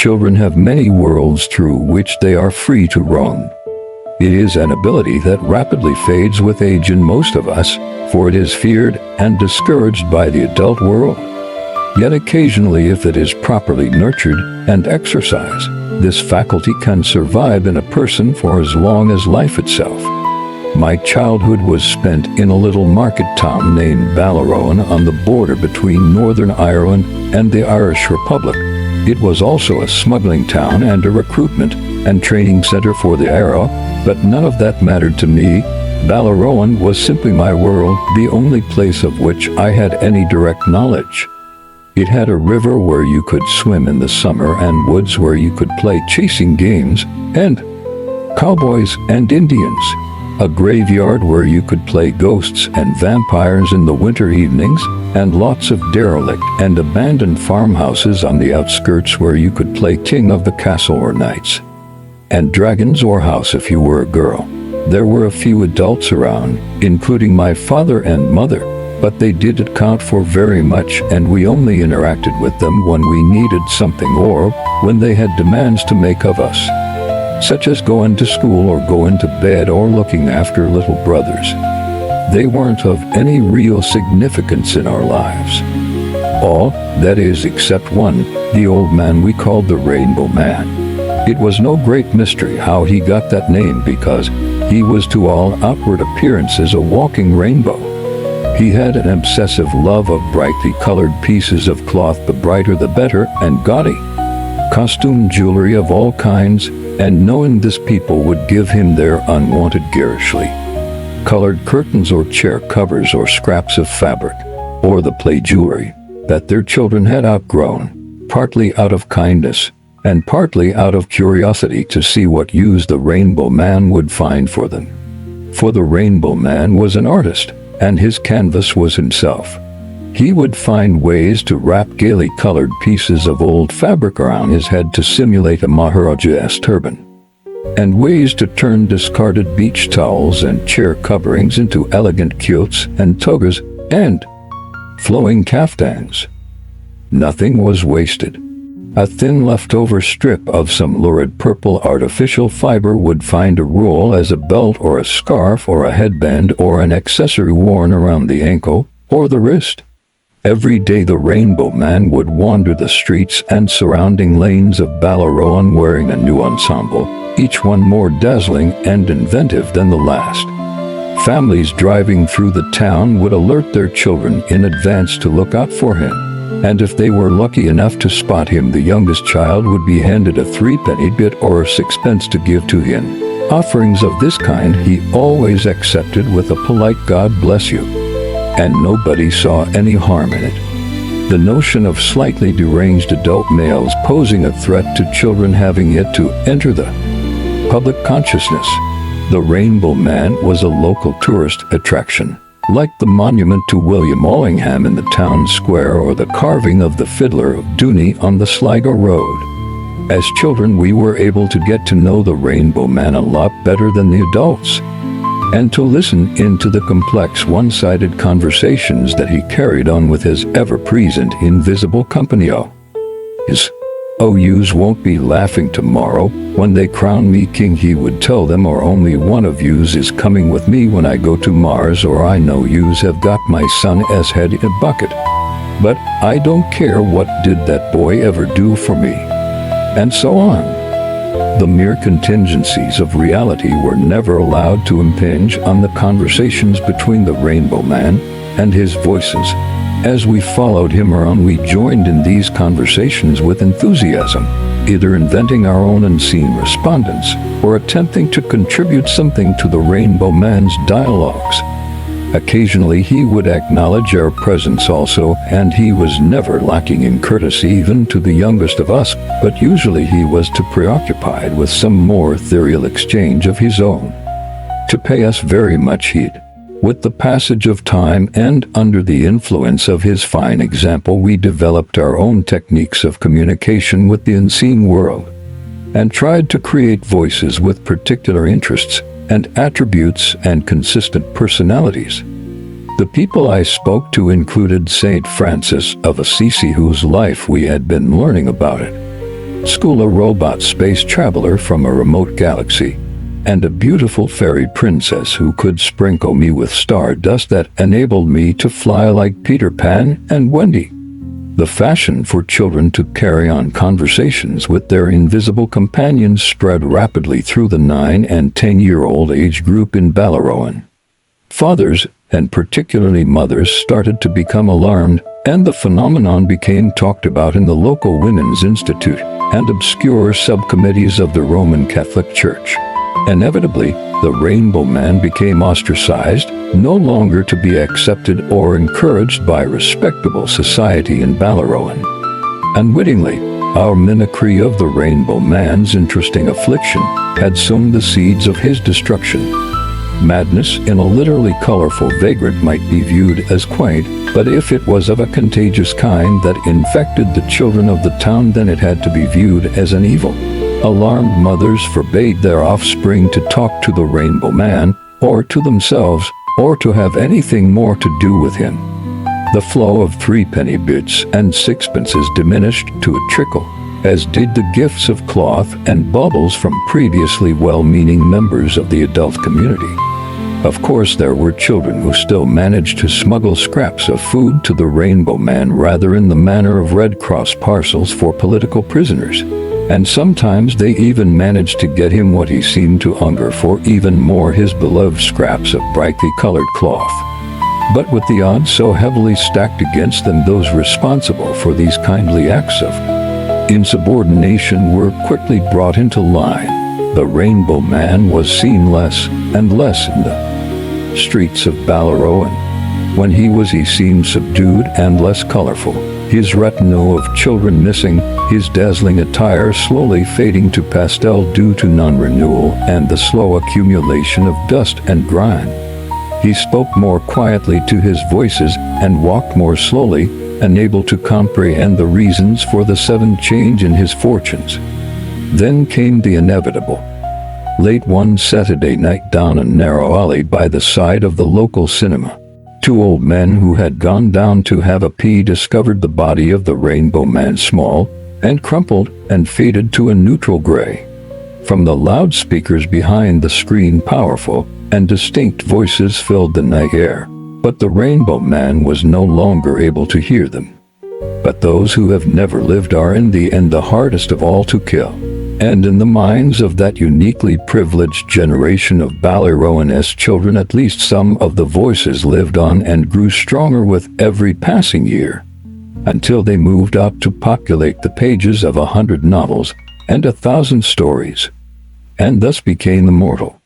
children have many worlds through which they are free to roam. It is an ability that rapidly fades with age in most of us, for it is feared and discouraged by the adult world. Yet occasionally, if it is properly nurtured and exercised, this faculty can survive in a person for as long as life itself. My childhood was spent in a little market town named Ballyrowan on the border between Northern Ireland and the Irish Republic. It was also a smuggling town and a recruitment and training center for the era, but none of that mattered to me. Ballyrowan was simply my world, the only place of which I had any direct knowledge. It had a river where you could swim in the summer and woods where you could play chasing games and cowboys and Indians. A graveyard where you could play ghosts and vampires in the winter evenings, and lots of derelict and abandoned farmhouses on the outskirts where you could play king of the castle or knights and dragons or house if you were a girl. There were a few adults around, including my father and mother, but they didn't count for very much, and we only interacted with them when we needed something or when they had demands to make of us, such as going to school or going to bed or looking after little brothers. They weren't of any real significance in our lives. All, that is, except one, the old man we called the Rainbow Man. It was no great mystery how he got that name, because he was to all outward appearances a walking rainbow. He had an obsessive love of brightly colored pieces of cloth, the brighter the better, and gaudy costume jewelry of all kinds, and knowing this, people would give him their unwanted garishly colored curtains or chair covers or scraps of fabric, or the play jewelry that their children had outgrown, partly out of kindness and partly out of curiosity to see what use the Rainbow Man would find for them. For the Rainbow Man was an artist, and his canvas was himself. He would find ways to wrap gaily colored pieces of old fabric around his head to simulate a Maharaja's turban, and ways to turn discarded beach towels and chair coverings into elegant kilts and togas and flowing kaftans. Nothing was wasted. A thin leftover strip of some lurid purple artificial fiber would find a role as a belt or a scarf or a headband or an accessory worn around the ankle or the wrist. Every day the Rainbow Man would wander the streets and surrounding lanes of Ballyrowan wearing a new ensemble, each one more dazzling and inventive than the last. Families driving through the town would alert their children in advance to look out for him, and if they were lucky enough to spot him, the youngest child would be handed a threepenny bit or a sixpence to give to him. Offerings of this kind he always accepted with a polite "God bless you," and nobody saw any harm in it. The notion of slightly deranged adult males posing a threat to children having yet to enter the public consciousness. The Rainbow Man was a local tourist attraction, like the monument to William Allingham in the town square or the carving of the Fiddler of Dooney on the Sligo Road. As children, we were able to get to know the Rainbow Man a lot better than the adults, and to listen into the complex one-sided conversations that he carried on with his ever-present invisible company. His OUs won't be laughing tomorrow when they crown me king, he would tell them, or only one of yous is coming with me when I go to Mars, or I know yous have got my son's head in a bucket. But I don't care, what did that boy ever do for me? And so on. The mere contingencies of reality were never allowed to impinge on the conversations between the Rainbow Man and his voices. As we followed him around, we joined in these conversations with enthusiasm, either inventing our own unseen respondents or attempting to contribute something to the Rainbow Man's dialogues. Occasionally he would acknowledge our presence also, and he was never lacking in courtesy even to the youngest of us, but usually he was too preoccupied with some more ethereal exchange of his own to pay us very much heed. With the passage of time and under the influence of his fine example, we developed our own techniques of communication with the unseen world, and tried to create voices with particular interests and attributes and consistent personalities. The people I spoke to included Saint Francis of Assisi, whose life we had been learning about it. school a robot space traveler from a remote galaxy, and a beautiful fairy princess who could sprinkle me with stardust that enabled me to fly like Peter Pan and Wendy. The fashion for children to carry on conversations with their invisible companions spread rapidly through the 9 and 10-year-old age group in Ballyrowan. Fathers, and particularly mothers, started to become alarmed, and the phenomenon became talked about in the local Women's Institute and obscure subcommittees of the Roman Catholic Church. Inevitably, the Rainbow Man became ostracized, no longer to be accepted or encouraged by respectable society in Ballyrowan. Unwittingly, our mimicry of the Rainbow Man's interesting affliction had sown the seeds of his destruction. Madness in a literally colorful vagrant might be viewed as quaint, but if it was of a contagious kind that infected the children of the town, then it had to be viewed as an evil. Alarmed mothers forbade their offspring to talk to the Rainbow Man, or to themselves, or to have anything more to do with him. The flow of threepenny bits and sixpences diminished to a trickle, as did the gifts of cloth and baubles from previously well-meaning members of the adult community. Of course, there were children who still managed to smuggle scraps of food to the Rainbow Man, rather in the manner of Red Cross parcels for political prisoners. And sometimes they even managed to get him what he seemed to hunger for, even more, his beloved scraps of brightly colored cloth. But with the odds so heavily stacked against them, those responsible for these kindly acts of insubordination were quickly brought into line. The Rainbow Man was seen less and less in the streets of Ballyrowan. When he seemed subdued and less colorful, his retinue of children missing, his dazzling attire slowly fading to pastel due to non-renewal and the slow accumulation of dust and grime. He spoke more quietly to his voices and walked more slowly, unable to comprehend the reasons for the sudden change in his fortunes. Then came the inevitable. Late one Saturday night, down a narrow alley by the side of the local cinema, 2 old men who had gone down to have a pee discovered the body of the Rainbow Man, small and crumpled and faded to a neutral gray. From the loudspeakers behind the screen, powerful and distinct voices filled the night air, but the Rainbow Man was no longer able to hear them. But those who have never lived are in the end the hardest of all to kill. And in the minds of that uniquely privileged generation of Ballyrowan's children, at least some of the voices lived on and grew stronger with every passing year, until they moved up to populate the pages of 100 novels and 1,000 stories, and thus became immortal.